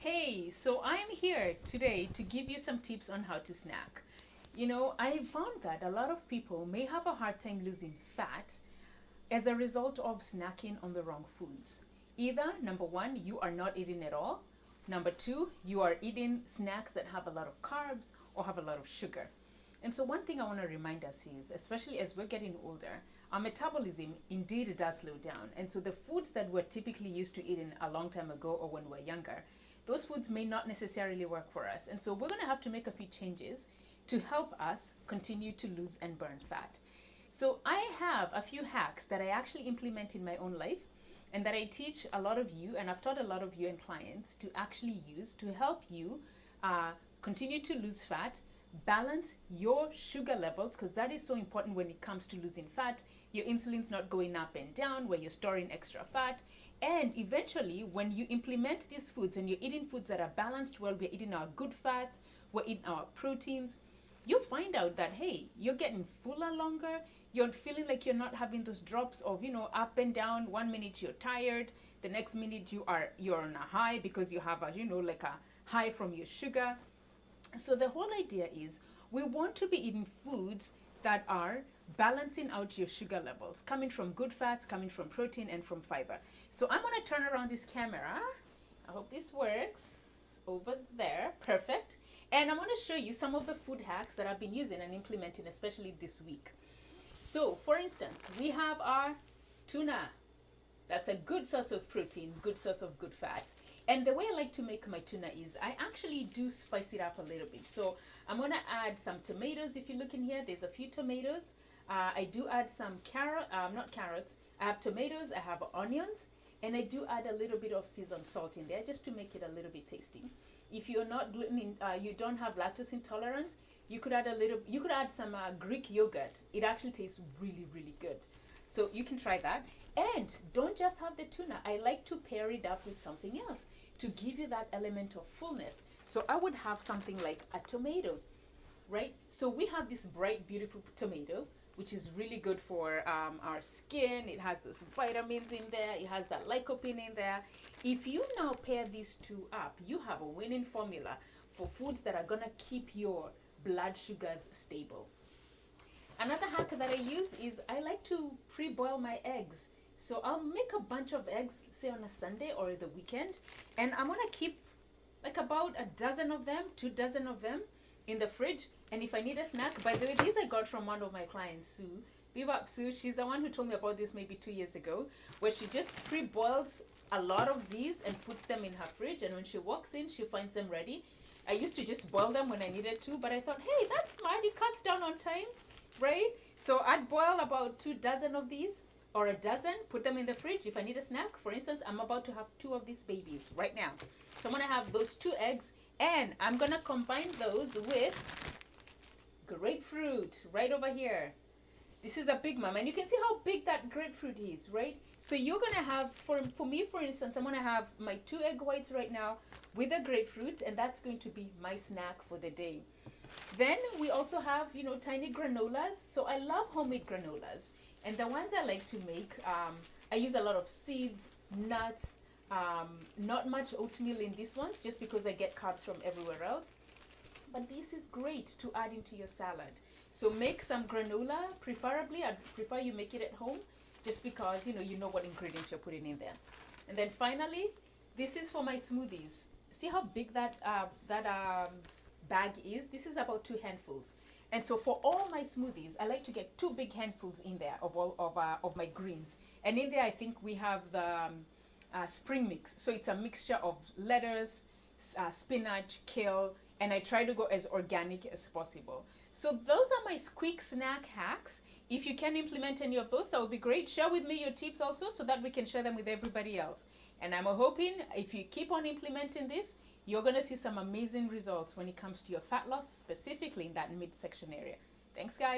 Hey, so I'm here today to give you some tips on how to snack. I found that a lot of people may have a hard time losing fat as a result of snacking on the wrong foods. Either, number one, you are not eating at all. Number two, you are eating snacks that have a lot of carbs or have a lot of sugar. And so, one thing I want to remind us is, especially as we're getting older, our metabolism indeed does slow down. And so, the foods that we're typically used to eating a long time ago or when we're younger, those foods may not necessarily work for us. And so, we're going to have to make a few changes to help us continue to lose and burn fat. So, I have a few hacks that I actually implement in my own life and that I teach a lot of you, and I've taught a lot of you and clients to actually use to help you continue to lose fat, balance your sugar levels, because that is so important when it comes to losing fat. Your insulin's not going up and down where you're storing extra fat. And eventually, when you implement these foods and you're eating foods that are balanced well, we're eating our good fats, we're eating our proteins, you'll find out that, hey, you're getting fuller longer. You're feeling like you're not having those drops of, up and down. 1 minute you're tired, the next minute you're on a high because you have like a high from your sugar. So the whole idea is we want to be eating foods that are balancing out your sugar levels, coming from good fats, coming from protein, and from fiber. So I'm going to turn around this camera. I hope this works. Over there. Perfect. And I'm going to show you some of the food hacks that I've been using and implementing, especially this week. So, for instance, we have our tuna. That's a good source of protein, good source of good fats. And the way I like to make my tuna is I actually do spice it up a little bit. So I'm going to add some tomatoes. If you look in here, there's a few tomatoes. I do add some not carrots. I have tomatoes, I have onions, and I do add a little bit of seasoned salt in there just to make it a little bit tasty. If you're not you don't have lactose intolerance, you could add some Greek yogurt. It actually tastes really, really good. So you can try that. And don't just have the tuna. I like to pair it up with something else to give you that element of fullness. So I would have something like a tomato, right? So we have this bright, beautiful tomato, which is really good for our skin. It has those vitamins in there. It has that lycopene in there. If you now pair these two up, you have a winning formula for foods that are going to keep your blood sugars stable. Another hack that I use is I like to pre-boil my eggs. So I'll make a bunch of eggs, say on a Sunday or the weekend, and I'm gonna keep like about a dozen of them, 2 dozen of them in the fridge. And if I need a snack, by the way, these I got from one of my clients, Sue. Bebop Sue, she's the one who told me about this maybe 2 years ago, where she just pre-boils a lot of these and puts them in her fridge, and when she walks in, she finds them ready. I used to just boil them when I needed to, but I thought, hey, that's smart, it cuts down on time. Right? So I'd boil about 2 dozen of these or a dozen, put them in the fridge. If I need a snack, for instance, I'm about to have 2 of these babies right now. So I'm going to have those 2 eggs and I'm going to combine those with grapefruit right over here. This is a big mom, and you can see how big that grapefruit is, right? So you're going to have, for me, for instance, I'm going to have my 2 egg whites right now with a grapefruit, and that's going to be my snack for the day. Then we also have, tiny granolas. So I love homemade granolas. And the ones I like to make, I use a lot of seeds, nuts, not much oatmeal in these ones, just because I get carbs from everywhere else. But this is great to add into your salad. So make some granola, preferably. I'd prefer you make it at home, just because, you know what ingredients you're putting in there. And then finally, this is for my smoothies. See how big that bag is? This is about 2 handfuls. And so for all my smoothies, I like to get 2 big handfuls in there of my greens. And in there, I think we have the spring mix. So it's a mixture of lettuce, spinach, kale, and I try to go as organic as possible. So those are my quick snack hacks. If you can implement any of those, that would be great. Share with me your tips also so that we can share them with everybody else. And I'm hoping if you keep on implementing this, you're going to see some amazing results when it comes to your fat loss, specifically in that midsection area. Thanks, guys.